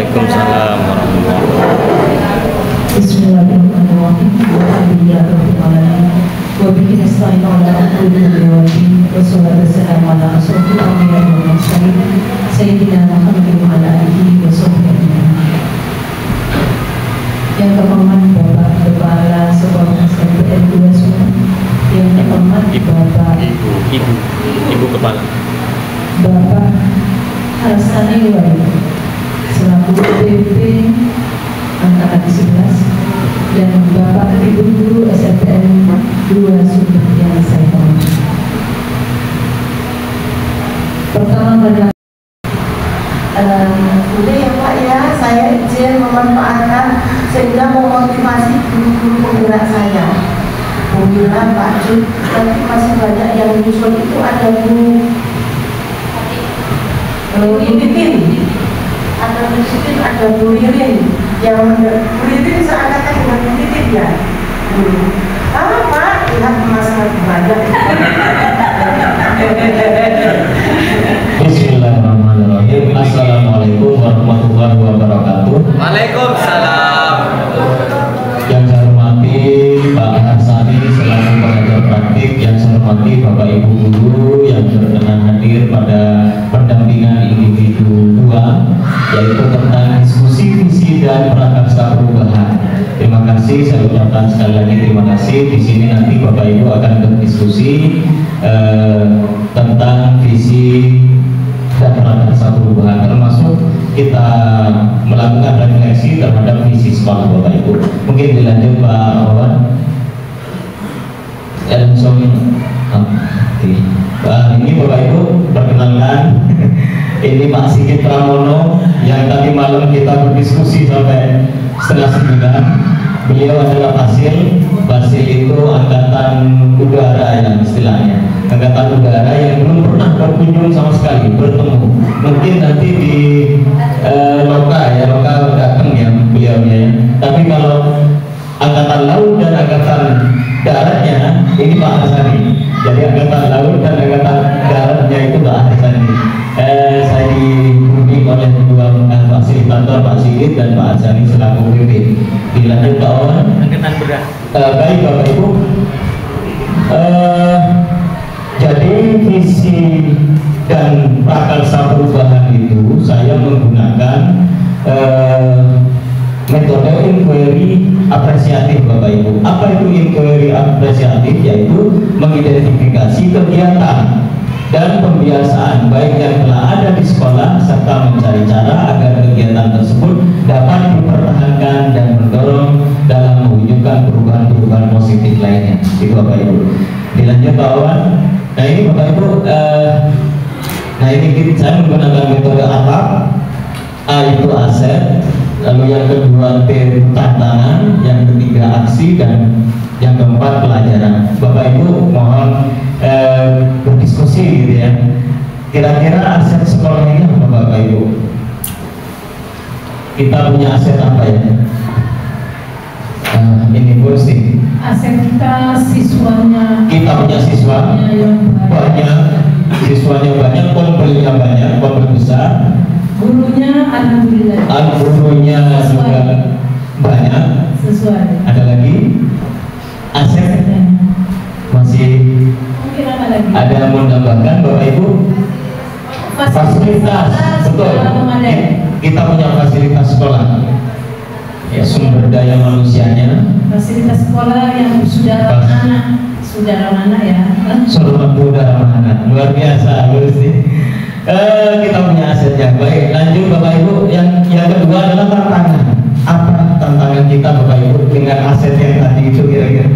Waalaikumsalam warahmatullahi wabarakatuh. Bismillahirrahmanirrahim. Alhamdulillahirrahmanirrahim. Wa bihi nasta'in ala umuri dunya wad din. Wassalatu wassalamu ala asyrofil anbiya'i wal mursalin sayyidina Muhammadin wa ala alihi wa sahbihi ajma'in. Yang terhormat Bapak Kepala Sekolah SMPN 2 Sungai, yang terhormat Bapak Ibu Kepala Bapak Harsani Wali selaku PP Angkatan 11 dan Bapak Ibu Guru SMPN 2 Sungai yang saya hormati. Pertama pada udah ya Pak ya, saya izin memanfaatkan sehingga memotivasi guru-guru penggerak saya. Bu Mila, Pak Jun, tapi masih banyak yang menyusul itu ada Bu Titin, ada Bu Titin, ada Bu Ririn, yang Bu Ririn seangkatan dengan Bu Titin ya. Pak, lihat Mas banyak. Bismillahirrahmanirrahim. Assalamualaikum warahmatullahi wabarakatuh. Waalaikumsalam. Yang saya hormati Pak Harsani selaku pengajar praktik, yang saya hormati Bapak Ibu guru yang berkenan hadir pada pendampingan individu 2, yaitu tentang diskusi visi dan prakarsa perubahan. Terima kasih, saya ucapkan sekali lagi terima kasih. Di sini nanti Bapak Ibu akan berdiskusi tentang visi dan prakarsa perubahan, termasuk kita melakukan refleksi terhadap visi sekolah Bapak Ibu. Mungkin dilanjut Pak Awan. Ini Bapak Ibu perkenalkan ini Pak Sigit Pramono yang tadi malam kita berdiskusi sampai setengah 9. Beliau adalah Basil itu angkatan udara yang istilahnya, angkatan udara yang belum pernah berkunjung sama sekali bertemu. Mungkin nanti di Loka datang ya beliaunya ya. Tapi kalau angkatan laut dan angkatan daratnya ini Pak Harsani. Jadi angkatan laut dan angkatan daratnya itu Pak Harsani. Saya dibimbing oleh dua fasilitator, Pak Sigit dan Pak Harsani selaku PP. Dilanjut Pak Owen. Angkatan berat. Baik Bapak Ibu. Jadi visi dan prakarsa perubahan itu saya menggunakan metode inquiry apresiatif Bapak Ibu. Apa itu inquiry apresiatif? Yaitu mengidentifikasi kegiatan dan pembiasaan baik yang telah ada di sekolah serta mencari cara agar kegiatan tersebut dapat dipertahankan dan mendorong dalam mewujudkan perubahan-perubahan positif lainnya. Itu Bapak Ibu. Dilanjut Pak Awan. Nah ini Bapak Ibu, nah ini saya menggunakan metode ATAP. A itu aset, lalu yang kedua T tantangan, yang ketiga aksi, dan yang keempat pelajaran. Bapak Ibu mohon berdiskusi gitu ya. Kira-kira aset sekolah ini apa Bapak Ibu? Kita punya aset apa ya? Ini kursi. aset kita siswanya. Kita punya siswa banyak, siswanya banyak, pembelinya banyak, pembeli besar. Gurunya alhamdulillah. Gurunya juga banyak. Sesuai. Ada lagi aset masih Mungkin apa lagi? ada yang mau menambahkan Bapak Ibu? Fasilitas, betul. Kita punya fasilitas sekolah. Ya, sumber daya manusianya. Fasilitas sekolah yang sudah ramah ya. Sudah ramah, luar biasa, kita punya asetnya. Baik, lanjut Bapak Ibu. Yang kedua adalah tantangan. Apa tantangan kita Bapak Ibu dengan aset yang tadi itu kira-kira?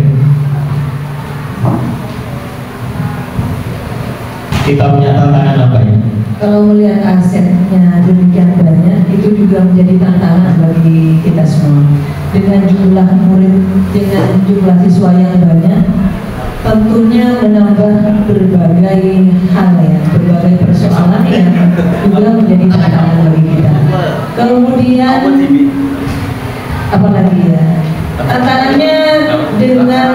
Kita punya tantangan apa ya? Kalau melihat asetnya demikian banyak, itu juga menjadi tantangan bagi kita semua. Dengan jumlah murid, dengan jumlah siswa yang banyak, tentunya menambah berbagai hal ya, berbagai persoalan yang juga menjadi tantangan bagi kita. Kemudian apalagi ya, tantangannya dengan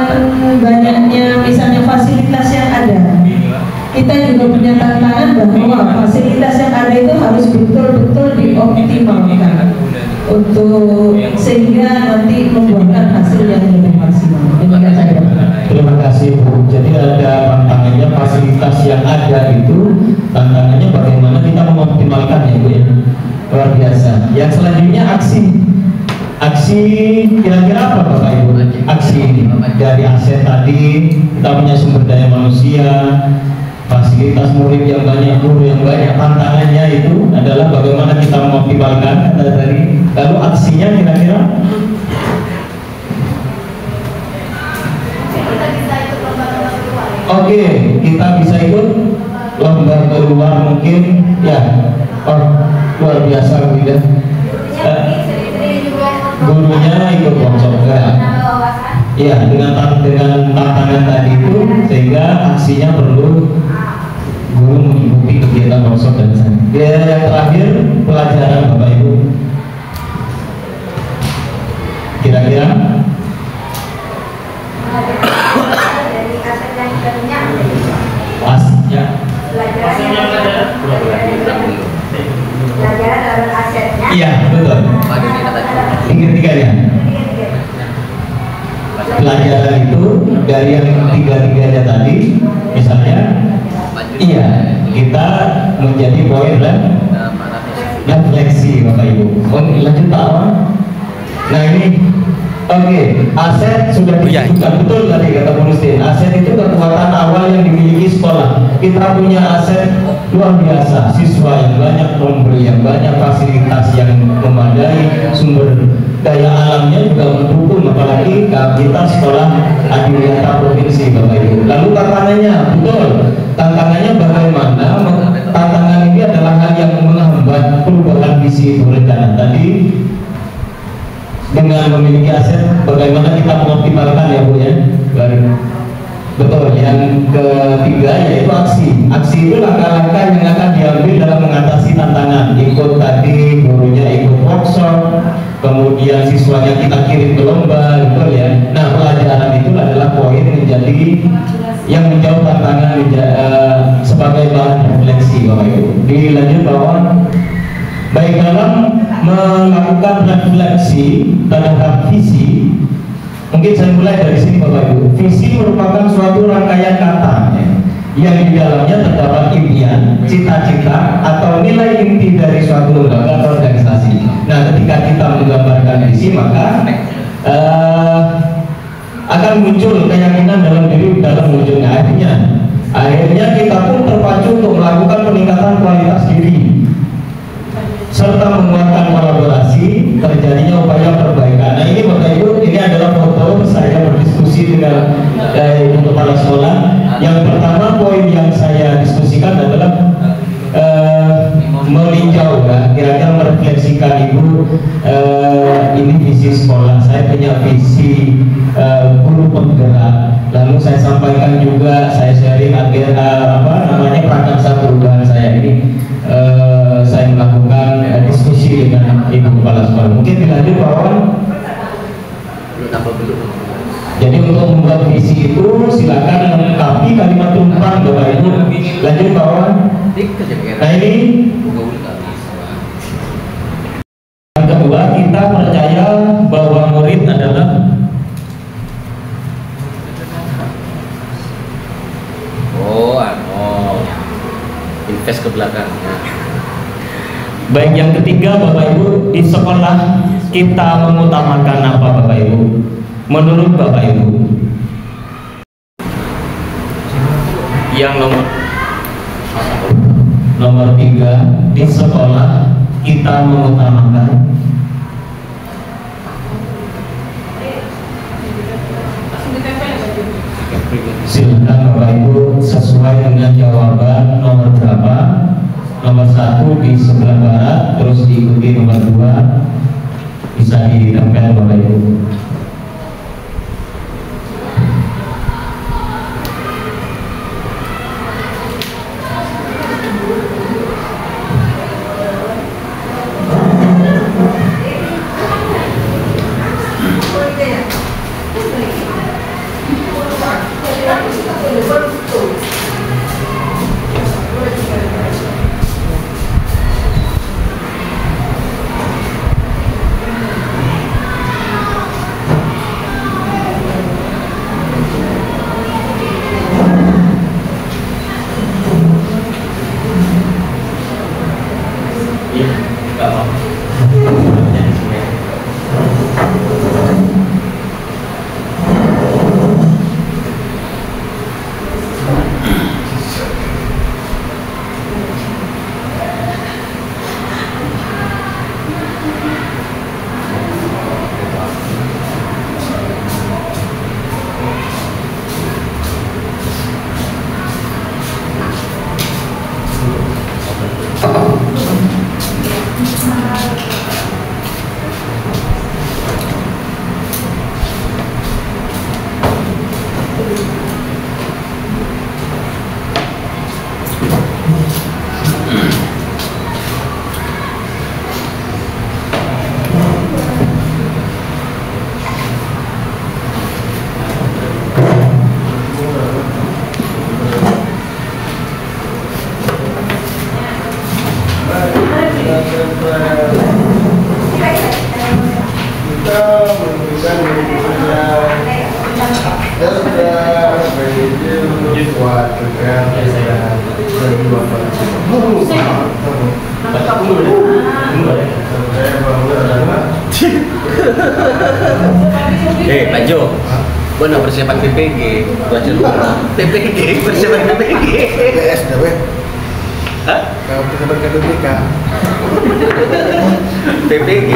banyaknya misalnya fasilitas yang ada, kita juga punya tantangan bahwa fasilitas yang ada itu harus betul-betul dioptimalkan. untuk sehingga nanti membuahkan hasil yang lebih maksimal. Demikian saja. Terima kasih Bu. Jadi ada tantangannya, fasilitas yang ada itu tantangannya bagaimana kita mengoptimalkan ya Bu ya. Luar biasa. Yang selanjutnya aksi kira-kira apa Bapak Ibu? Aksi ini dari aset tadi kita punya sumber daya manusia, fasilitas murid yang banyak, guru yang banyak. Tantangannya itu adalah bagaimana kita mengoptimalkan kata tadi. Lalu aksinya kira-kira oke, kita bisa ikut lomba keluar mungkin ya. Oh, luar biasa Bu Ida. Gurunya ikut workshop ya. Iya, dengan tantangan tadi itu sehingga aksinya perlu guru mengikuti kegiatan workshop dan sana. Yang terakhir pelajaran Bapak Ibu. Kira-kira pastinya pelajaran dalam asetnya. iya betul. Tiga-tiganya pelajaran itu dari yang tiga-tiganya tadi misalnya iya kita menjadi poin refleksi Bapak Ibu. Lanjut Pak Awan. Nah ini oke, aset sudah disebutkan betul tadi kata Bu Nustin. Aset itu kekuatan awal yang dimiliki sekolah. Kita punya aset luar biasa, siswa yang banyak, pemberi yang banyak, fasilitas yang memadai, sumber daya alamnya juga mendukung, apalagi kita sekolah adiwiyata provinsi Bapak Ibu. Lalu tantangannya, betul, tantangannya bagaimana? Tantangan ini adalah hal yang menghambat perubahan visi itu rencana tadi. Dengan memiliki aset, bagaimana kita mengoptimalkan ya Bu ya? Betul. Yang ketiga yaitu aksi. Aksi itu langkah-langkah yang akan diambil dalam mengatasi tantangan. Ikut tadi, gurunya ikut workshop, kemudian siswanya kita kirim ke lomba, betul ya. Nah pelajaran itu adalah poin menjadi yang menjawab tantangan sebagai bahan refleksi Bapak Ibu. Dilanjut bawah. Baik dalam melakukan refleksi terhadap visi, mungkin saya mulai dari sini Bapak Ibu. Visi merupakan suatu rangkaian kata yang di dalamnya terdapat impian, cita-cita atau nilai inti dari suatu lembaga atau organisasi. Nah, ketika kita menggambarkan visi maka akan muncul keyakinan dalam diri dalam wujudnya. Akhirnya kita pun terpacu untuk melakukan peningkatan kualitas diri serta menguatkan kolaborasi, terjadinya upaya perbaikan. Nah ini Bapak Ibu, ini adalah foto saya berdiskusi dengan untuk kepala sekolah. Yang pertama poin yang saya diskusikan adalah meninjau ya, kira-kira merefleksikan Ibu ini visi sekolah. Saya punya visi guru penggerak. Lalu saya sampaikan juga, saya sharing prakarsa perubahan saya ini. Saya melakukan diskusi dengan Ibu Kepala Sekolah. Mungkin dilanjut Pak Wawan. Jadi untuk membuat visi itu silakan melengkapi kalimat tumpang Bapak Ibu. Lanjut Pak Wawan. Nah ini yang kedua, kita percaya bahwa murid adalah invest ke belakangnya. Baik, yang ketiga Bapak Ibu, di sekolah kita mengutamakan apa Bapak Ibu? Menurut Bapak Ibu? Yang nomor 3, di sekolah kita mengutamakan silakan Bapak Ibu sesuai dengan jawaban nomor berapa. Nomor 1 di sebelah barat, terus diikuti nomor 2, bisa ditempel Bapak Ibu. Pak Jo, gua nak persiapan PPG, baca dulu. PPG, persiapan PPG. PS dah weh. Hah? Kalau kita PPG. PPG.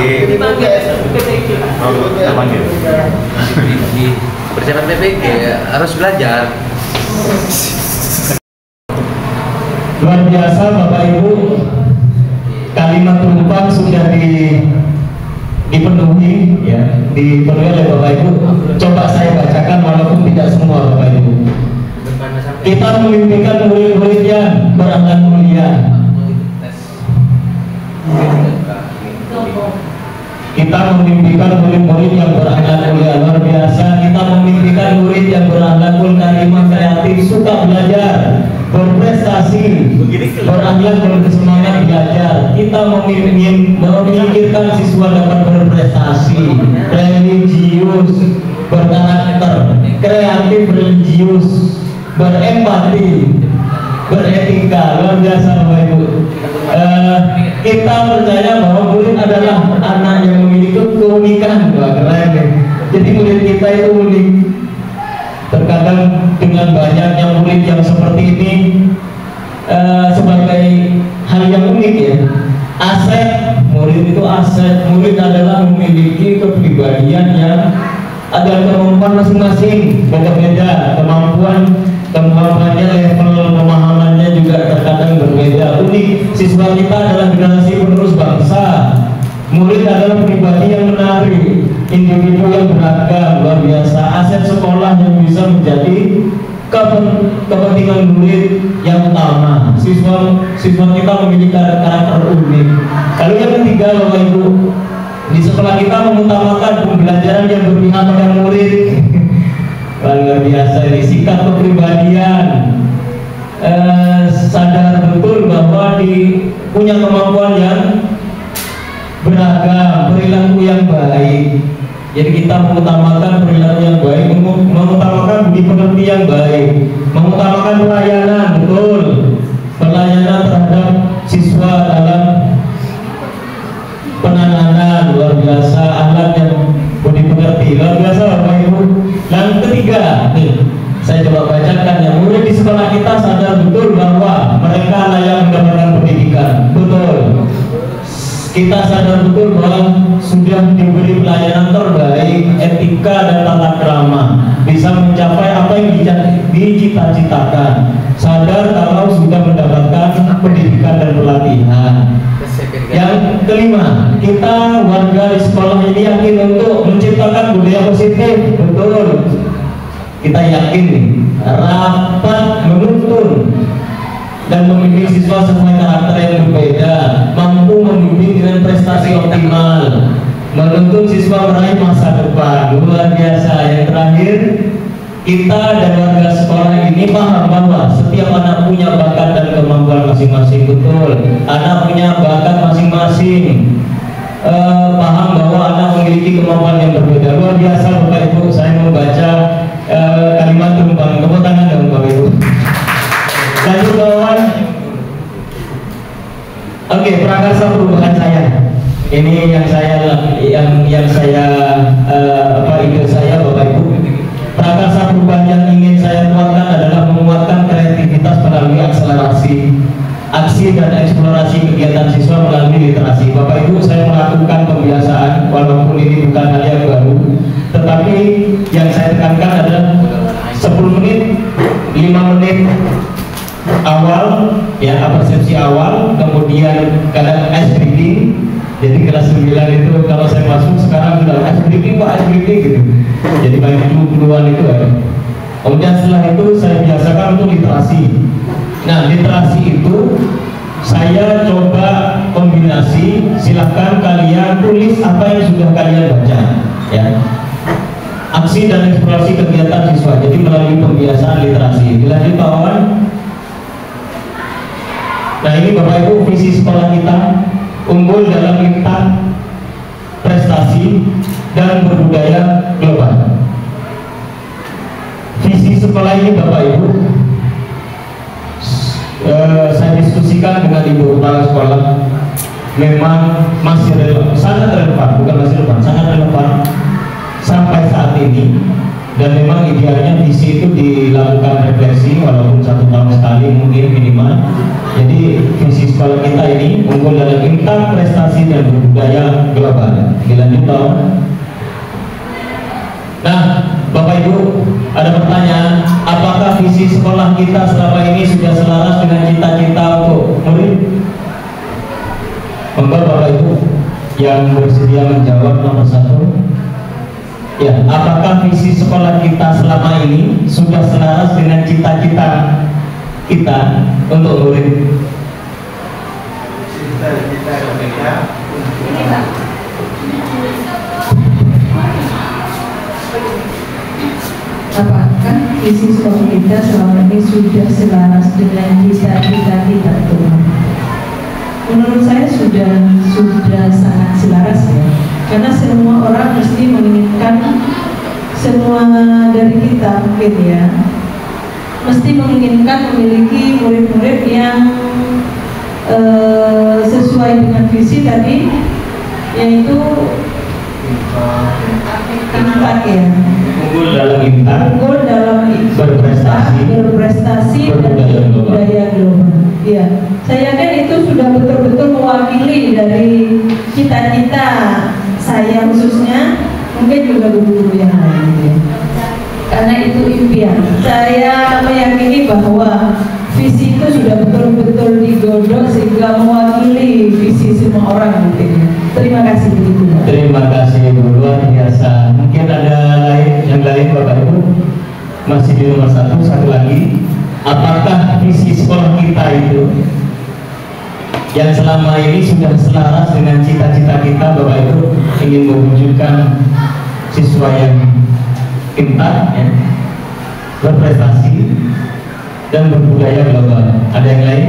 Persiapan PPG harus belajar. Luar biasa Bapak Ibu, kalimat tumpang sudah dipenuhi ya, dipenuhi oleh Bapak Ibu. Coba saya bacakan walaupun tidak semua Bapak Ibu. Kita memimpikan murid-murid yang berakhlak mulia. Kita memimpikan murid-murid yang berakhlak mulia. Luar biasa. Kita memimpikan murid yang berakhlakul karimah, kreatif, suka belajar, berprestasi, berakhlak dan bersemangat belajar. Kita memikirkan siswa dapat berprestasi, religius, berkarakter, kreatif, religius, berempati, beretika. Luar biasa Bapak Ibu. Kita percaya bahwa murid adalah anak yang memiliki keunikan. Wah, keren ya. Jadi murid kita itu unik. Terkadang dengan banyaknya murid yang seperti ini sebagai hal yang unik ya. Aset, murid itu aset. Murid adalah memiliki kepribadian yang ada kemampuan masing-masing, beda-beda kemampuannya, level pemahamannya juga terkadang berbeda, unik. Siswa kita adalah generasi penerus bangsa. Murid adalah pribadi yang menarik, individu yang beragam, luar biasa. Aset sekolah yang bisa menjadi kepentingan murid yang utama. Siswa kita memiliki karakter unik. Lalu yang ketiga Bapak Ibu, di sekolah kita mengutamakan pembelajaran yang berpihak pada murid. Luar biasa ini, sikap kepribadian, sadar betul bahwa punya kemampuan yang beragam, perilaku yang baik. Jadi kita mengutamakan perilaku yang baik, mengutamakan budi pekerti yang baik, mengutamakan pelayanan, betul, pelayanan terhadap siswa dalam penanganan. Luar biasa, ahlak yang budi pekerti, luar biasa Bapak Ibu. Yang ketiga, nih saya coba bacakan ya. Murid di sekolah kita sadar betul bahwa mereka layak mendapatkan pendidikan, betul. Kita sadar betul bahwa sudah diberi pelayanan terbaik, etika dan tata krama, bisa mencapai apa yang dicita-citakan. Sadar kalau sudah mendapatkan pendidikan dan pelatihan. Yang kelima, kita warga di sekolah ini yakin untuk menciptakan budaya positif, betul. Kita yakin nih, rapat menuntun dan membimbing siswa sesuai karakter yang berbeda, mampu membimbing dengan prestasi optimal, menuntun siswa meraih masa depan. Luar biasa. Yang terakhir, kita dan warga sekolah ini paham bahwa setiap anak punya bakat dan kemampuan masing-masing, betul. Anak punya bakat masing-masing, paham bahwa anak memiliki kemampuan yang berbeda. Luar biasa Bapak Ibu. Saya membaca kalimat tumpang. Tepuk tangan dong Bapak Ibu. Lanjut kawan. Oke, prakarsa perubahan saya. Ini yang saya ide saya Bapak Ibu. Prakarsa perubahan yang ingin saya kuatkan adalah menguatkan aksi dan eksplorasi kegiatan siswa melalui literasi. Bapak Ibu, saya melakukan pembiasaan walaupun ini bukan hal yang baru, tetapi yang saya tekankan adalah 10 menit, 5 menit awal, ya, persepsi awal, kemudian kadang ice breaking. Jadi kelas 9 itu kalau saya masuk sekarang sudah ice breaking, Pak, ice breaking gitu. Jadi banyak duluan itu ya. Kemudian setelah itu saya biasakan untuk literasi. Nah, literasi itu saya coba kombinasi, silahkan kalian tulis apa yang sudah kalian baca, ya. Aksi dan eksplorasi kegiatan siswa, jadi melalui pembiasaan literasi. Dilanjut Pak Wawan. Nah, ini Bapak Ibu visi sekolah kita, unggul dalam lintas prestasi dan berbudaya global. Visi sekolah ini Bapak Ibu saya diskusikan dengan Ibu Kepala Sekolah, memang masih relevan, sangat relevan, bukan masih relevan, sangat relevan sampai saat ini. Dan memang idealnya visi itu dilakukan refleksi walaupun 1 tahun sekali mungkin minimal. Jadi visi sekolah kita ini unggul dalam lintas prestasi dan berbudaya global. Dilanjut tahun. Nah, Bapak Ibu, ada pertanyaan, apakah visi sekolah kita selama ini sudah selaras dengan cita-cita untuk murid? Monggo Bapak Ibu yang bersedia menjawab nomor 1. Ya, apakah visi sekolah kita selama ini sudah selaras dengan cita-cita kita untuk murid? Cita-cita kita Apakah visi sekolah kita selama ini sudah selaras dengan cita-cita kita tuh? Menurut saya sudah sangat selaras ya, karena semua orang mesti menginginkan, semua dari kita mungkin ya, mesti menginginkan memiliki murid-murid yang sesuai dengan visi tadi, yaitu impact ya, unggul dalam impact, berprestasi dan budaya global. Ya, saya yakin itu sudah betul-betul mewakili dari cita-cita saya khususnya, mungkin juga guru-guru yang lain ya. Karena itu impian. Saya meyakini bahwa visi itu sudah betul-betul digodok sehingga mewakili visi semua orang mungkin ya. Terima kasih begitu. Terima kasih Bu, luar biasa. Mungkin ada yang lain Bapak Ibu. Masih di nomor 1, satu lagi. Apakah visi sekolah kita itu yang selama ini sudah selaras dengan cita-cita kita, Bapak Ibu, ingin mewujudkan siswa yang pintar, ya, berprestasi dan berbudaya global? Ada yang lain?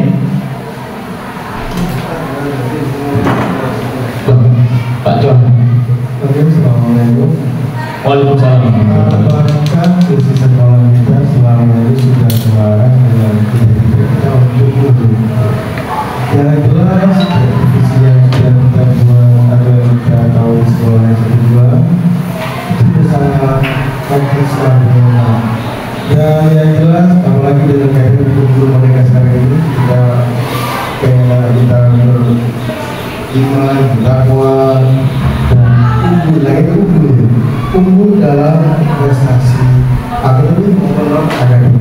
Pak John. Assalamualaikum. Waalaikumsalam. Apakah visi sekolah kita selama ini sudah selaras dengan cita-cita kita untuk murid? Yang jelas visi yang sudah kita buat atau yang kita tahu di sekolah yang kedua itu sangat kompleks dan dan yang jelas, apalagi dengan kaitan guru mereka sekarang ini, kita beriman, berdakwah, dan unggul dalam prestasi akademik maupun non akademik.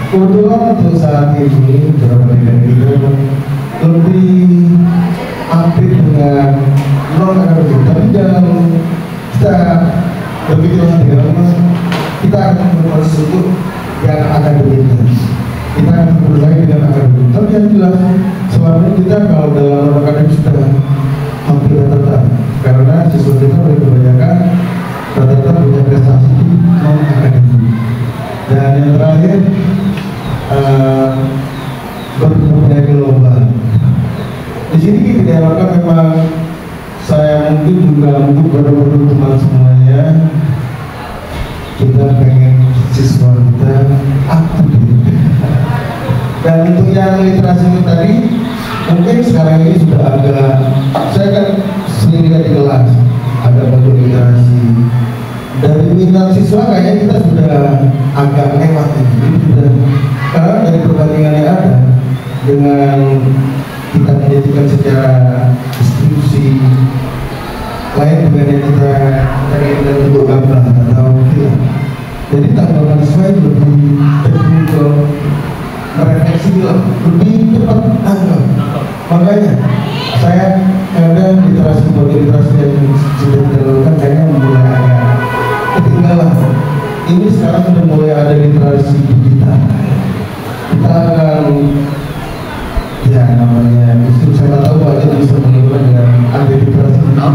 Kebetulan untuk saat ini beberapa negara kita lebih aktif dengan non akademik, tapi jangan kita berpikir dengan kita akan melakukan sesuatu yang akademik. Kita akan bersaing dengan akademik. Tapi yang jelas selama ini kita kalau dalam akademik sudah hampir rata-rata, karena siswa kita lebih kebanyakan rata-rata punya prestasi di non akademik. Dan yang terakhir berbudaya global. Di sini kita diharapkan memang saya mungkin juga untuk berburu teman semuanya, kita pengen siswa kita aktif. Dan untuk yang literasi itu tadi, mungkin sekarang ini sudah agak, saya kan sering lihat di kelas ada bentuk literasi. Dari minat siswa kayaknya kita sudah agak lewat ini sudah, karena dari perbandingan yang ada dengan secara distribusi lain dengan yang kita cari dalam bentuk gambar atau film. Jadi tanggapan saya lebih cenderung ke merefleksi film, lebih cepat tanggap. Makanya saya kadang literasi yang sudah dilakukan kayaknya mulai agak ketinggalan. Ini sekarang sudah mulai ada literasi digital. Kita akan ya namanya justru saya tahu aja bisa mengeluarkan dengan anti literasi digital.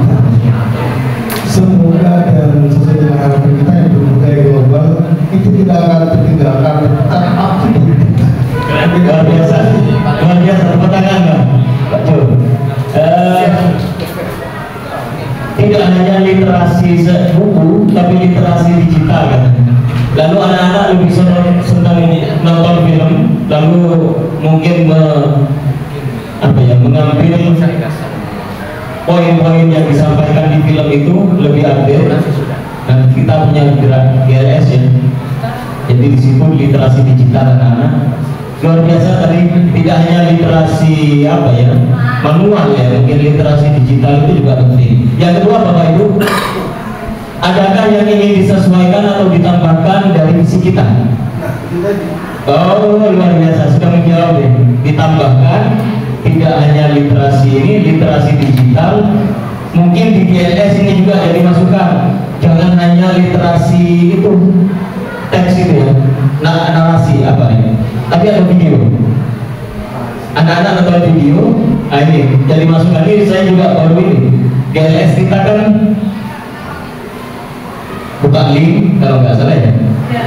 Semoga dan sesuai dengan harapan kita yang berbudaya global itu tidak akan tertinggalkan tanpa luar biasa, tepuk tangan Pak Jo. Tidak hanya literasi buku, tapi literasi digital kan. Lalu anak-anak lebih senang nonton film, lalu mungkin mengambil poin-poin yang disampaikan di film itu lebih update. Dan kita punya GLS ya. Jadi di situ literasi digital anak-anak luar biasa tadi. Tidak hanya literasi manual ya, mungkin literasi digital itu juga penting. Yang kedua Bapak Ibu, adakah yang ingin disesuaikan atau ditambahkan dari visi kita? Oh luar biasa, sudah menjawab ya. Ditambahkan tidak hanya literasi ini, literasi digital. Mungkin di GLS ini juga jadi masukan. Jangan hanya literasi itu teks itu ya, narasi tapi ada video. Anak-anak nonton video, ini jadi masukan. Ini saya juga baru ini GLS kita kan buka link kalau nggak salah ya,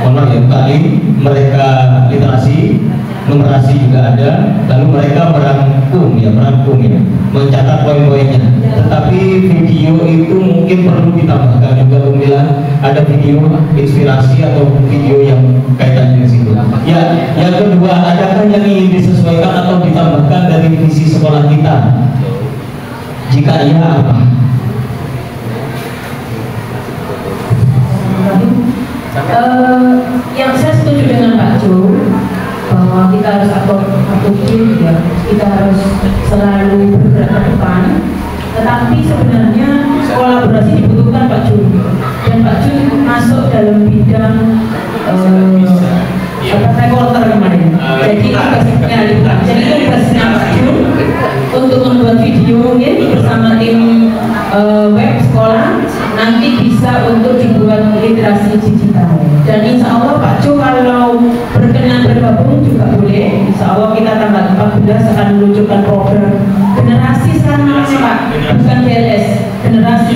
buka link, mereka literasi, numerasi juga ada, lalu mereka merangkum ya, mencatat poin-poinnya. Tetapi video itu mungkin perlu ditambahkan juga pemilihan, ada video inspirasi atau video yang kaitannya di situ. Ya, yang kedua, adakah yang ingin disesuaikan atau ditambahkan dari visi sekolah kita? Jika iya, apa? Yang saya setuju dengan Pak Jo bahwa kita harus aktif ya, kita harus selalu bergerak ke depan. Tetapi sebenarnya kolaborasi dibutuhkan Pak Jo, dan Pak Jo masuk dalam bidang reporter kemarin. Jadi tugasnya Pak Jo untuk membuat video mungkin bersama tim web sekolah, nanti bisa untuk dibuat literasi digital. Dan insya Allah Pak Jo kalau berkenan bergabung juga boleh. Insya Allah kita tanggal 14 akan meluncurkan program generasi sekarang namanya Pak, bukan GLS, generasi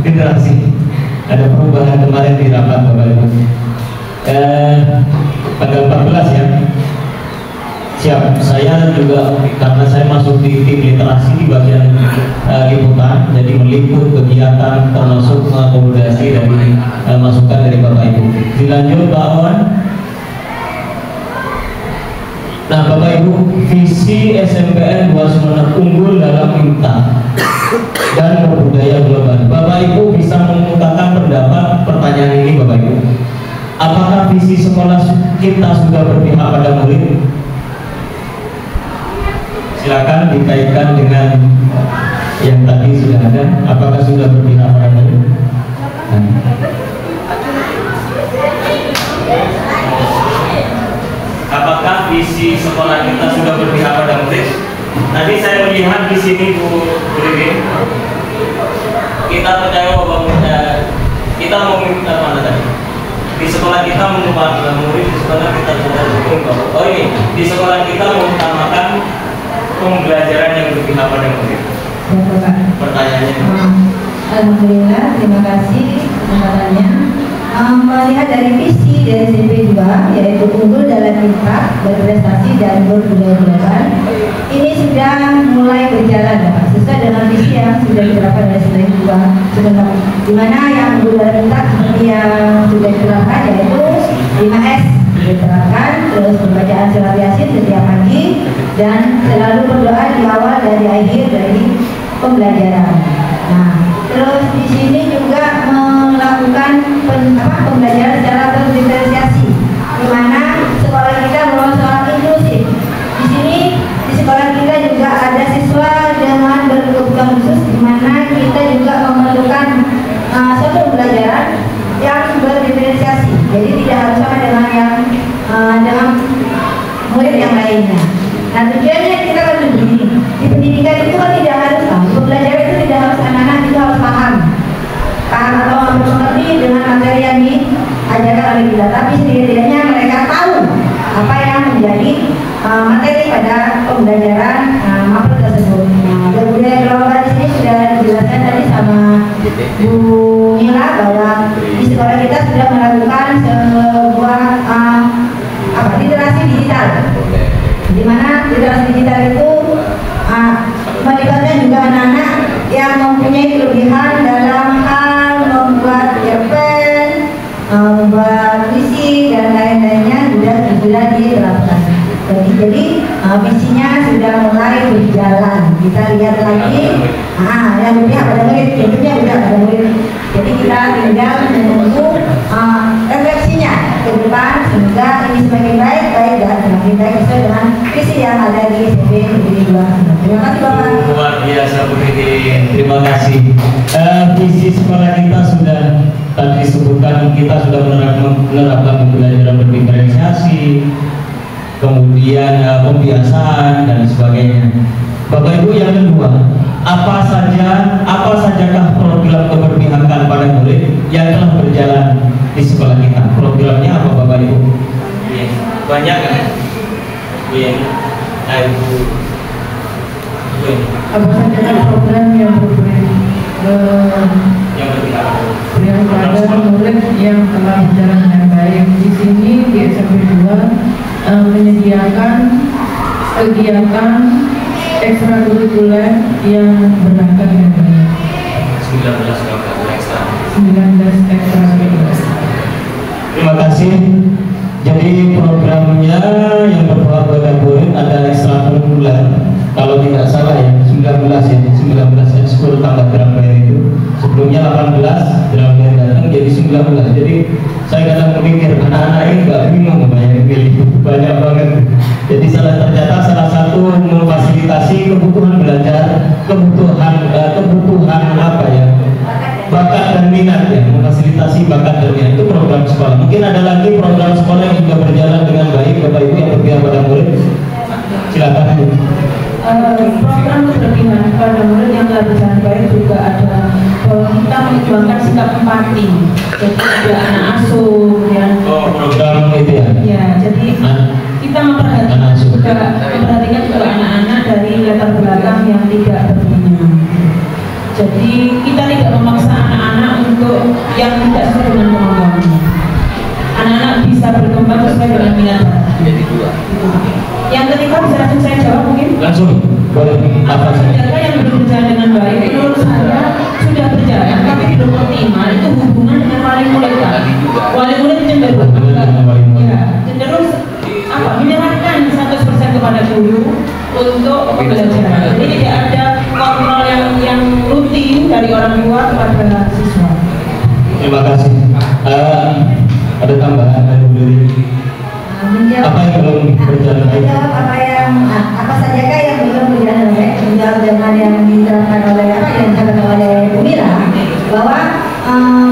generasi. Ada perubahan kemarin di rapat Bapak Ibu. Tanggal 14 ya. Siap, saya juga karena saya masuk di tim literasi di bagian liputan, jadi meliput kegiatan termasuk akomodasi dari masukan dari Bapak Ibu. Dilanjut Pak Awan. Nah Bapak Ibu, visi SMPN 2 Sumeneb unggul dalam IMTA dan berbudaya global. Bapak Ibu bisa mengungkapkan pendapat pertanyaan ini Bapak Ibu. Apakah visi sekolah kita sudah berpihak pada murid? Silakan dikaitkan dengan yang tadi sudah ada. Apakah sudah berpihak pada murid? Apakah visi sekolah kita sudah berpihak pada murid? Tadi saya melihat di sini Bu Ririn, kita percaya bahwa kita mau mana tadi? Di sekolah kita mengutamakan murid, di sekolah kita sudah dukung. Oh ini di sekolah kita mengutamakan pembelajaran yang berpihak pada murid. Pertanyaannya. Alhamdulillah, terima kasih kesempatannya. Melihat dari visi dari SMP 2 yaitu unggul dalam IMTA, berprestasi dan berbudaya global, ini sudah mulai berjalan Pak, sesuai dengan visi yang sudah diterapkan oleh SMP 2 sebenarnya, di mana yang unggul dalam IMTA seperti yang sudah diterapkan yaitu 5S diterapkan, terus pembacaan surat Yasin setiap pagi dan selalu berdoa di awal dan di akhir dari pembelajaran. Nah, terus di sini juga melakukan pembelajaran secara terdiferensiasi, di mana sekolah kita merupakan sekolah inklusif. Di sini di sekolah kita juga ada siswa murid yang lainnya. Nah tujuannya kita kan begini, di pendidikan itu kan tidak harus, pembelajaran itu tidak harus anak-anak itu harus paham atau mengerti dengan materi yang diajarkan oleh kita, tapi setidaknya mereka tahu apa yang menjadi materi pada pembelajaran mapel tersebut. Nah, budaya global di sini sudah dijelaskan tadi sama Bu Mila bahwa di sekolah kita sudah melakukan sebuah literasi digital, di mana literasi digital itu melibatkan juga anak-anak yang mempunyai kelebihan dalam hal membuat cerpen, membuat puisi dan lain-lainnya sudah diterapkan. Jadi misinya sudah mulai berjalan. Kita lihat lagi, yang berpihak pada murid, tentunya sudah pada murid. Jadi kita tinggal menunggu refleksinya ke depan sehingga ini semakin baik dan semakin baik sesuai dengan visi yang ada di SMP Negeri 2. Terima kasih Bapak. Luar biasa Bu Titin, terima kasih. Visi sekolah kita sudah tadi disebutkan, kita sudah menerapkan pembelajaran berdiferensiasi, kemudian pembiasaan dan sebagainya. Bapak Ibu, yang kedua, apa sajakah program keberpihakan pada murid yang telah berjalan di sekolah kita? Programnya apa Bapak Ibu? Banyak kan? Apa saja program yang berpihak pada murid yang telah berjalan dengan baik? Di sini di SMP 2 menyediakan kegiatan ekstrakurikuler yang berangkat dengan baik. 19 ekstra. 19 ekstrakurikuler. Terima kasih. Jadi programnya yang berbuat pada murid ada ekstrakurikuler. Kalau tidak salah ya 19 ekskul tambah drama itu. Sebelumnya 18 drama datang jadi 19. Jadi saya kadang memikir anak-anak ini nggak bingung banyak pilih, banyak banget. Jadi ternyata salah satu memfasilitasi kebutuhan belajar, kebutuhan apa ya, bakat dan minat ya, memfasilitasi bakat dan minat itu program sekolah. Mungkin ada lagi program sekolah yang juga berjalan dengan baik Bapak Ibu yang berpihak pada murid. Silakan Bu. Program berpihak pada murid yang telah berjalan baik juga ada, kita memperjuangkan sikap empati. Jadi ada anak asuh yang program itu ya. Ya, jadi kita memperhatikan juga anak-anak dari latar belakang yang tidak berguna. Jadi kita tidak memaksa anak-anak untuk yang tidak sesuai dengan kemampuannya. Anak-anak bisa berkembang sesuai dengan minat. Jadi dua. Yang ketiga bisa langsung saya jawab mungkin? Langsung boleh. Apa saja yang belum berjalan dengan baik? Menurut saya sudah berjalan, tapi belum optimal. Itu hubungan dengan wali murid. Wali murid cenderung menyerahkan 100% kepada guru untuk pembelajaran. Jadi tidak ada kontrol yang rutin dari orang tua kepada siswa. Terima kasih. Ada tambahan dari Bu Lili? Apa yang belum berjalan baik? Apa sajakah yang belum berjalan baik? Menjawab dengan yang diterapkan oleh yang disampaikan oleh Bu Mira, bahwa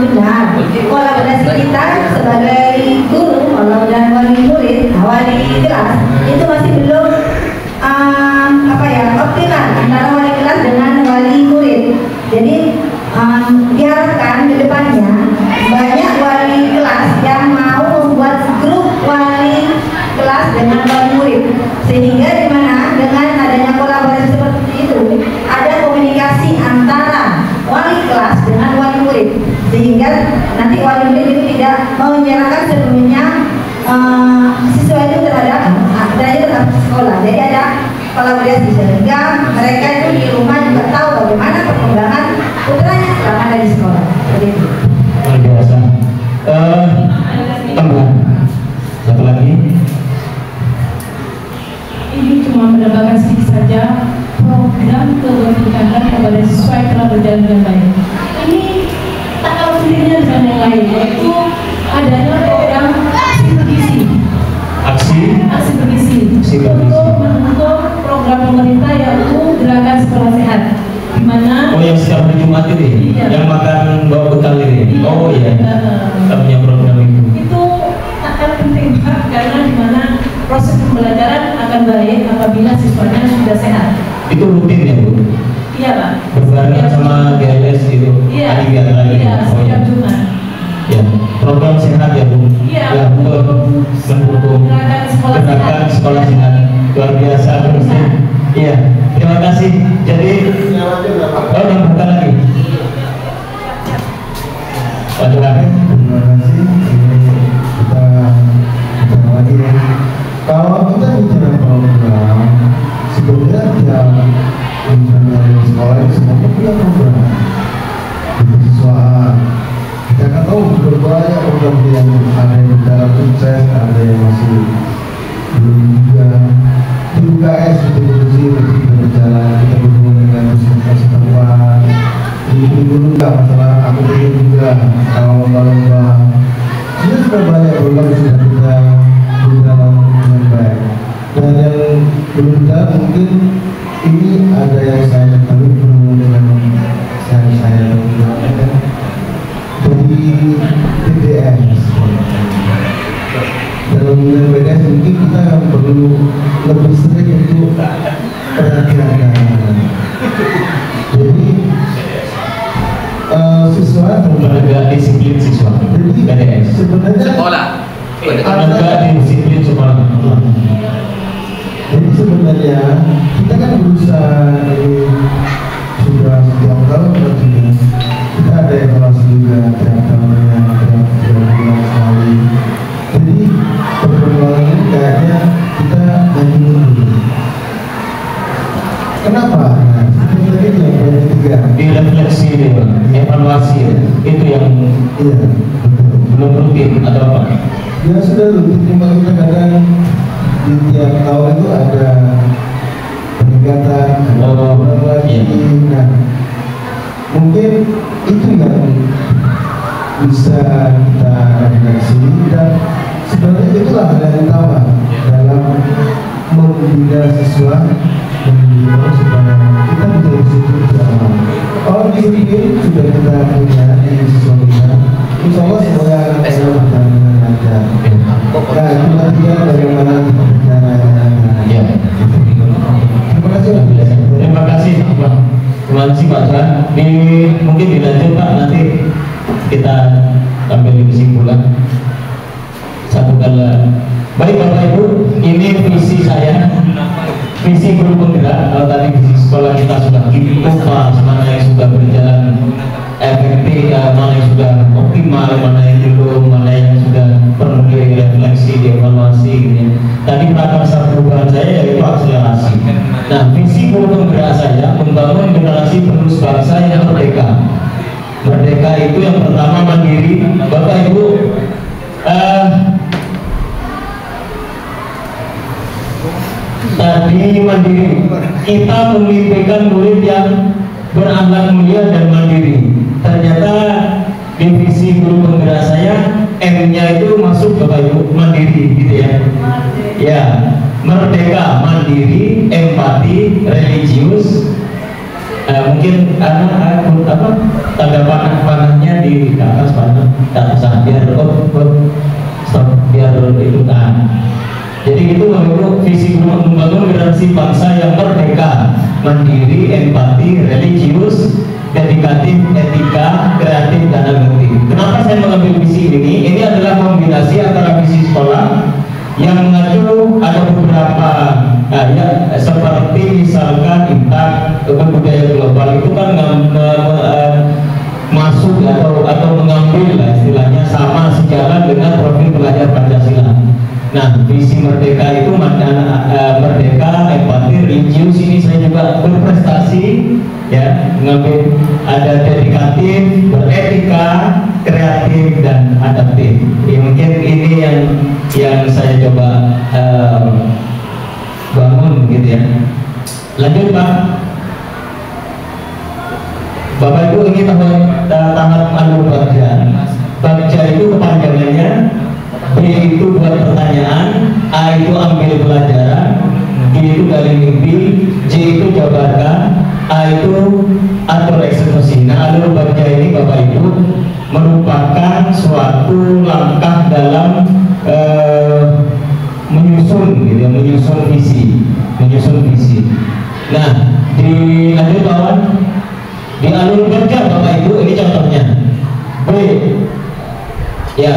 benar kolaborasi kita sebagai guru dan wali murid, wali kelas itu masih belum optimal antara wali kelas dengan wali murid. Jadi diharapkan ke depannya banyak wali kelas yang mau membuat grup wali kelas dengan wali murid, sehingga di mana dengan adanya kolaborasi seperti itu ada komunikasi antara wali kelas dengan wali murid, sehingga nanti wali murid itu tidak menyerahkan sepenuhnya siswa itu terhadap sekolah. Jadi ada kolaborasi sehingga mereka itu di rumah juga tahu bagaimana perkembangan putranya selama ada di sekolah. Seperti itu. Luar biasa. Tambahan satu lagi. Ini cuma menambahkan sedikit saja, program keberpihakan kepada siswa yang telah berjalan dengan baik. Ini tak kalah pentingnya dengan yang lain, yaitu adanya program aksi bergizi. Aksi bergizi untuk mendukung program pemerintah yaitu gerakan sekolah sehat, di mana yang setiap hari Jumat ini, yang makan bawa bekal ini. Oh iya, kita punya program itu. Itu tak kalah penting Pak, karena di mana proses pembelajaran akan baik apabila siswanya sudah sehat. Itu rutin ya Bu? Iya Pak. Berbarengan sama GLS itu? Iya. Iya, setiap Jumat. Ya, program sehat ya Bu? Iya. Ya, untuk mendukung gerakan sekolah sehat. Luar biasa terusnya. Iya, terima kasih. Jadi, udah buka lagi. Pak Jokowi. Terima kasih. Ini kita bicara lagi ya. Kalau kita bicara program, sebenarnya yang dari sekolah ini semua punya program kemahasiswaan. Kita kan tahu berbanyak program yang ada yang dalam sukses, ada yang masih belum juga. Di UKS itu berjalan, kita berhubungan dengan puskesmas setempat. Di dulu nggak masalah, aku ingin juga kalau lomba ini sudah banyak program yang sudah kita berjalan dengan baik. Dan yang belum jalan mungkin ini ada yang saya ketahui berhubungan dengan saya dari PDS. Dalam PDS mungkin kita perlu lebih sering untuk perhatian. Jadi siswa Tenaga disiplin siswa. jadi PDS. sebenarnya Sekolah. Tenaga disiplin sekolah. jadi sebenarnya kita kan berusaha ini sudah setiap tahun berarti kita ada evaluasi juga tiap tahunnya tiap bulan sekali. Jadi perkembangan ini kayaknya kita lagi mundur. Kenapa? Nah, sebenarnya yang banyak tiga. Direfleksi deh, evaluasi ya. Itu yang Iya, betul. belum rutin atau apa? Ya sudah rutin, cuma kita kadang di tiap tahun itu ada peningkatan, ada Oh, program lagi. iya. Nah, mungkin itu yang bisa kita refleksi dan sebenarnya itulah hal yang utama dalam membina siswa, mendidik supaya kita bisa disiplin bersama. Kalau disiplin sudah kita punya di siswa kita, insya Allah semuanya akan berjalan dengan lancar. Nah, cuma tinggal bagaimana kita berbicaranya. Ya. Terima kasih. Terima kasih Pak. Terima kasih Pak Tuhan. Mungkin dilanjut Pak, nanti kita ambil kesimpulan. Satu kali. Baik Bapak Ibu, ini visi saya, visi guru penggerak. Kalau tadi visi sekolah kita sudah kupas, mana yang sudah berjalan efektif, mana yang sudah optimal, mana yang belum, mana yang sudah perlu direfleksi, dievaluasi gitu ya. Tadi prakarsa perubahan saya yaitu akselerasi. Nah, visi guru penggerak saya membangun generasi penerus bangsa yang merdeka. Merdeka itu yang pertama mandiri. Bapak Ibu, tadi mandiri. Kita memimpikan murid yang berakhlak mulia dan mandiri. Ternyata divisi guru penggerak saya M-nya itu masuk Bapak Ibu, mandiri gitu ya. Ya, merdeka, mandiri, empati, religius. Mungkin apa tanda panahnya di atas panah biar biar itu tahan. Jadi itu menurut visi membangun generasi bangsa yang merdeka, mandiri, empati, religius, dedikatif, etika, kreatif, dan agresif. Kenapa saya mengambil visi ini? Ini adalah kombinasi antara visi sekolah yang mengacu ada beberapa ya, seperti misalkan Intak budaya global itu kan masuk atau mengambil istilahnya sama sejalan dengan profil belajar Pancasila. Nah, visi merdeka itu merdeka, empati, religius, ini saya juga berprestasi ya, mengambil ada dedikatif, beretika, kreatif, dan adaptif. Ya, mungkin ini yang saya coba bangun gitu ya. Lanjut Pak. Bapak Ibu, ini tahap alur bagja. Bagja itu kepanjangannya, B itu buat pertanyaan, A itu ambil pelajaran, G itu gali mimpi, J itu jabarkan, A itu atur eksekusi. Nah, alur bagja ini Bapak Ibu merupakan suatu langkah dalam menyusun gitu ya, menyusun visi. Nah, lanjut kawan, di alur kerja Bapak Ibu ini contohnya. B, ya,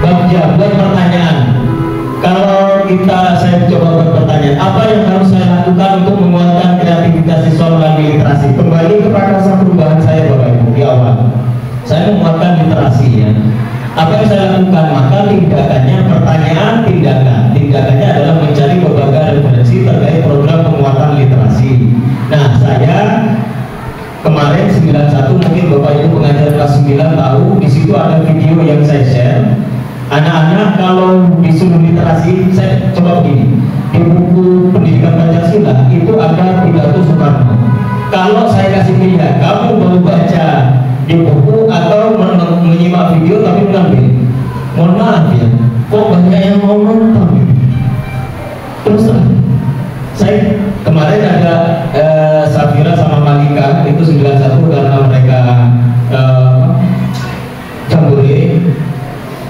kerja buat pertanyaan. Kalau saya coba buat pertanyaan, apa yang harus saya lakukan untuk menguatkan kreativitas siswa melalui literasi? Kembali ke prakarsa perubahan saya Bapak Ibu di awal. Saya menguatkan literasi ya. Apa yang saya lakukan? Maka tindakannya, pertanyaan tindakannya adalah mencari berbagai referensi terkait program penguatan literasi. Nah, saya kemarin 91 mungkin Bapak Ibu pengajar kelas 9 tahu, di situ ada video yang saya share. Anak-anak kalau disuruh literasi, saya coba begini, di buku pendidikan Pancasila itu ada pidato Soekarno. Kalau saya kasih pilihan, kamu mau baca di buku atau menyimak video tapi mengambil, mohon maaf ya, kok banyak yang mau nonton. Terus saya kemarin ada Safira sama Malika itu 91 karena mereka jambore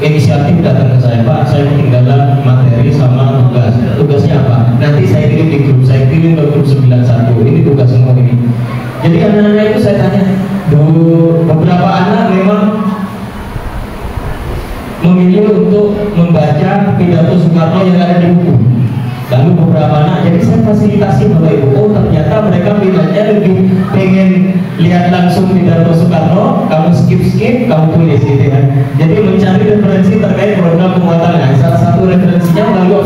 inisiatif datang ke saya, Pak, saya ketinggalan materi sama tugasnya apa, nanti saya kirim di grup, saya kirim ke grup 91, ini tugas semua ini. Jadi anak-anak itu saya tanya, beberapa anak memang memilih untuk membaca pidato Soekarno yang ada di buku, lalu beberapa anak, jadi saya fasilitasi Bapak Ibu, oh ternyata mereka minatnya lebih pengen lihat langsung pidato Soekarno, kamu skip, kamu tulis gitu ya. Jadi mencari referensi terkait program penguatan. Nah, salah satu referensinya melalui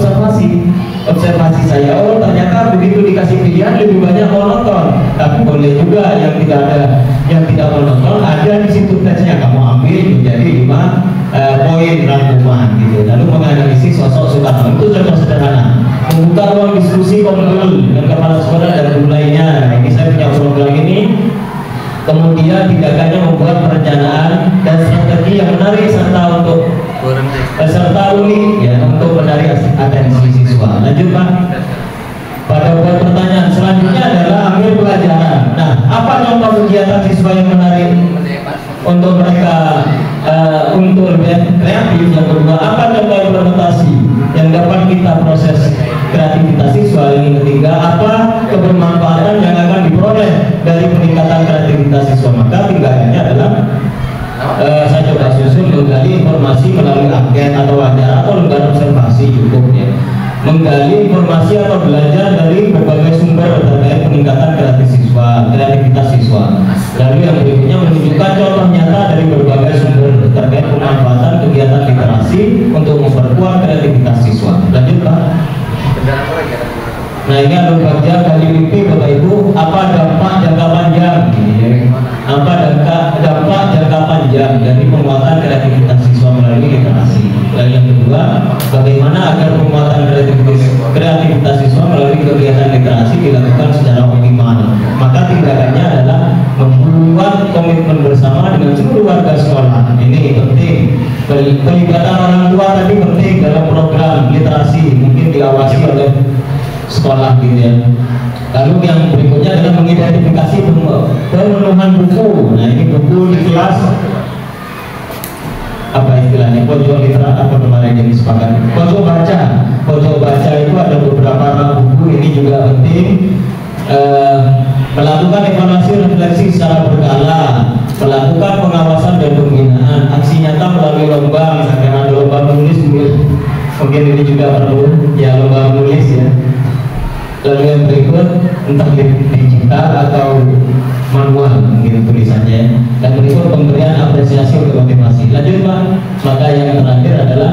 observasi saya, oh ternyata begitu dikasih pilihan lebih banyak mau nonton, tapi boleh juga yang tidak mau nonton, ada di situ tesnya, kamu ambil menjadi 5 poin rangkuman gitu, lalu menganalisis sosok Soekarno. Itu contoh sederhana, membuka ruang diskusi komdul dengan kepala sekolah dan guru lainnya. Ini saya punya program ini. Kemudian tindakannya membuat perencanaan dan strategi yang menarik serta unik ya, untuk menarik atensi siswa. Lanjut Pak. Pada buat pertanyaan selanjutnya adalah ambil pelajaran. Nah, apa contoh kegiatan siswa yang menarik untuk mereka untuk lebih kreatif? Yang kedua, apa contoh implementasi yang dapat kita proses kreativitas siswa? Yang ketiga, apa kebermanfaatan yang akan diperoleh dari peningkatan kreativitas siswa? Maka tindakannya adalah saya coba susun menggali informasi melalui angket atau wawancara atau lembaga observasi cukup ya. Menggali informasi atau belajar dari berbagai sumber terkait peningkatan kreativitas siswa. Lalu yang berikutnya menunjukkan contoh nyata dari berbagai sumber terkait pemanfaatan kegiatan literasi untuk memperkuat kreativitas siswa. Lanjut Pak. Nah, ini alur kerja kali mimpi Bapak Ibu. Apa dampak jangka panjang? Apa dampak jangka panjang dari penguatan kreativitas siswa melalui literasi? Dan yang kedua, bagaimana agar penguatan kreativitas siswa melalui kegiatan literasi dilakukan secara optimal? Maka tindakannya adalah membuat komitmen bersama dengan seluruh warga sekolah. Ini penting. Pelibatan orang tua tadi penting dalam program literasi, mungkin diawasi oleh sekolah gitu ya. Lalu yang berikutnya adalah mengidentifikasi pemenuhan buku. Nah, ini buku di kelas apa istilahnya, pojok literat apa kemarin yang disepakati, pojok baca itu ada beberapa buku. Ini juga penting. Melakukan evaluasi refleksi secara berkala, melakukan pengawasan dan pembinaan, aksi nyata melalui lomba, misalkan ada lomba menulis, mungkin ini juga perlu ya, lomba menulis ya. Lalu yang berikut entah digital atau manual mungkin tulisannya, dan berikut pemberian apresiasi untuk motivasi. Lanjut Pak. Maka yang terakhir adalah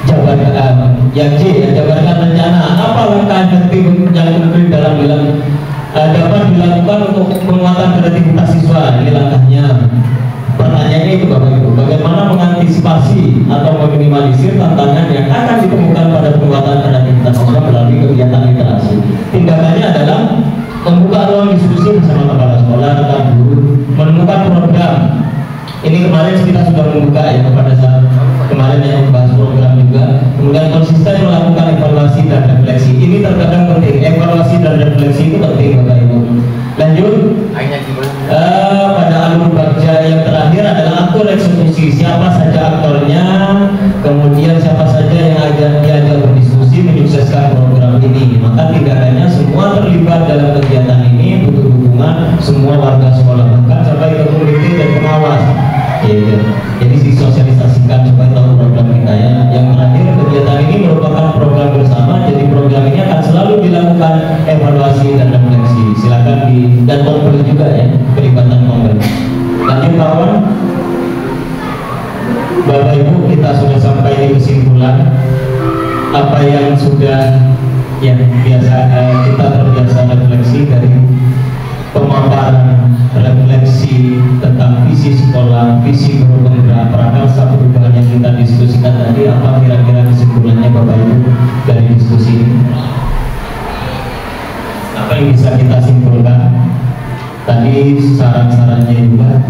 jabarkan rencana. Apa langkah efektif yang konkret dalam dapat dilakukan untuk penguatan kreativitas siswa? Ini langkahnya. Pertanyaannya itu Bapak Ibu, bagaimana mengantisipasi atau meminimalisir tantangan yang akan ditemukan pada penguatan kreativitas siswa melalui kegiatan literasi? Tindakannya adalah membuka ruang diskusi bersama kepala sekolah dan guru, menemukan program. Ini kemarin kita sudah membuka ya pada saat kemarin yang membahas program juga. Kemudian konsisten melakukan evaluasi dan refleksi. Ini terkadang penting. Evaluasi dan refleksi itu penting Bapak Ibu. Lanjut. Pada alur kerja yang terakhir adalah atur eksekusi. Siapa saja aktornya, kemudian siapa saja yang diajak dalam kegiatan ini butuh dukungan semua warga sekolah, bahkan sampai ke komite dan pengawas. Ya. Jadi disosialisasikan supaya tahu program kita ya. Yang terakhir, kegiatan ini merupakan program bersama, jadi program ini akan selalu dilakukan evaluasi dan refleksi. Silakan dan kompel juga ya, pelibatan kompel. Lanjut kawan, Bapak Ibu, kita sudah sampai di kesimpulan apa yang sudah biasa kita terbiasa refleksi dari pemaparan refleksi tentang visi sekolah, visi guru penggerak prakarsa perubahan yang kita diskusikan tadi. Apa kira-kira kesimpulannya Bapak Ibu dari diskusi ini? Apa yang bisa kita simpulkan? Tadi saran-sarannya juga.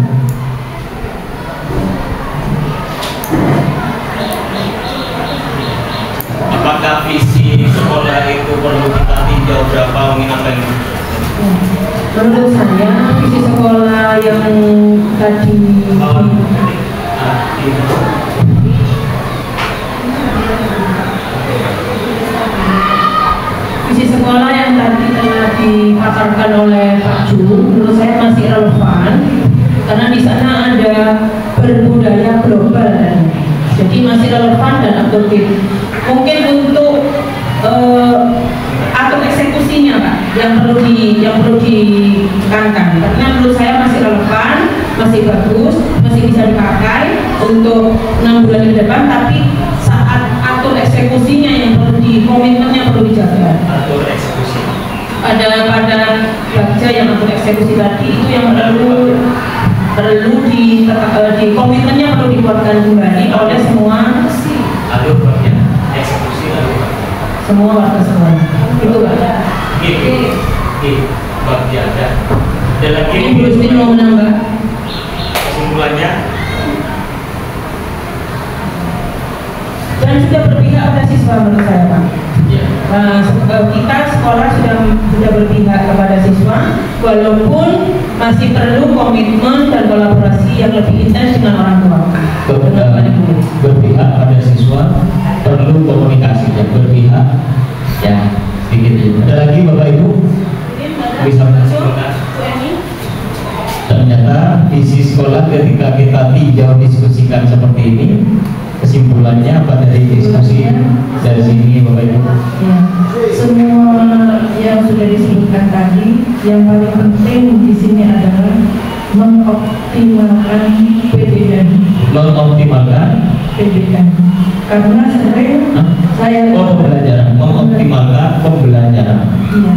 Apakah visi sekolah itu perlu kita tinjau berapa mungkin apa yang menurut saya visi sekolah yang tadi visi sekolah yang tadi telah dipaparkan oleh Pak Ju, menurut saya masih relevan karena di sana ada berbudaya global, jadi masih relevan dan aktual. Mungkin untuk atur eksekusinya Pak yang perlu ditekankan, karena menurut saya masih relevan, masih bagus, masih bisa dipakai untuk 6 bulan ke depan, tapi saat atur eksekusinya yang komitmennya perlu dijaga. atur eksekusi? Pada baca yang atur eksekusi tadi itu yang perlu di komitmennya perlu dibuatkan kembali oleh semua bagian eksekusi semua warga sekolah. Itu Pak. Bagi ada lagi Ini Bu Justin mau menambah kesimpulannya. dan sudah berpihak pada siswa menurut saya Pak. Ya. Kita sekolah sudah berpihak kepada siswa, walaupun masih perlu komitmen dan kolaborasi yang lebih intens dengan orang tua. Berpihak pada siswa, perlu komunikasi dan berpihak ya sedikit. Ada lagi Bapak Ibu bisa menyimpulkan? Ternyata visi sekolah ketika kita tinjau diskusikan seperti ini, kesimpulannya apa dari diskusi dari sini Bapak Ibu? Ya, semua yang sudah disebutkan tadi, yang paling penting di sini adalah mengoptimalkan PDN. Mengoptimalkan PDN. Karena sering saya pembelajaran, mengoptimalkan pembelajaran. Iya.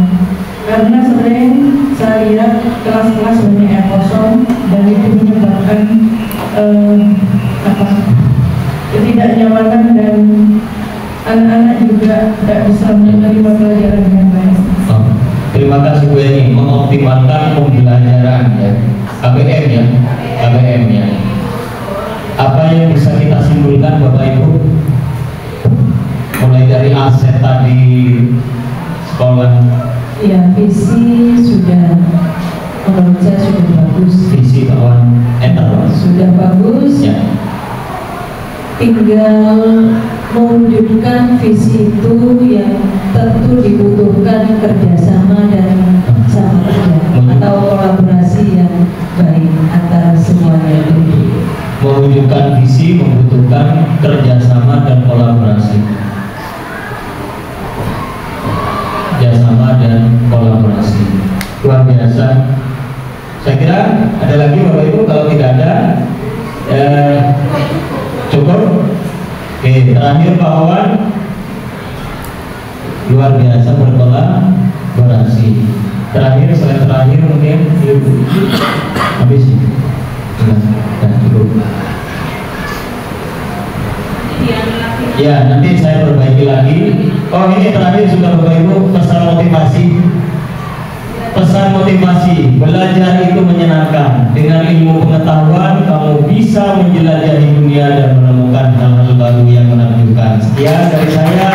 Karena sering saya lihat kelas-kelas banyak yang kosong dan itu menyebabkan ketidaknyamanan dan anak-anak juga tidak bisa menerima pelajaran dengan baik. Terima kasih Bu Eni, mengoptimalkan pembelajaran ya. KBM ya, KBM ya. Apa yang bisa kita simpulkan Bapak Ibu? Mulai dari aset tadi sekolah. Ya, visi sudah menurut saya sudah bagus. Visi kawan sudah bagus ya. Tinggal mewujudkan visi itu yang tentu dibutuhkan kerjasama dan sama kerja atau kolaborasi yang baik antara semuanya itu. Mewujudkan visi membutuhkan kerjasama dan kolaborasi. Kerjasama dan kolaborasi luar biasa. Saya kira ada lagi Bapak Ibu, kalau tidak ada cukup. Oke, terakhir Pak Wawan, luar biasa berkolaborasi. Terakhir, selain terakhir mungkin Ibu habis cukup. Ya, nanti saya perbaiki lagi. Oh, ini terakhir sudah Bapak Ibu, pesan motivasi. Pesan motivasi, belajar itu menyenangkan. Dengan ilmu pengetahuan, kamu bisa menjelajahi dunia dan menemukan hal-hal baru yang menakjubkan. Sekian dari saya.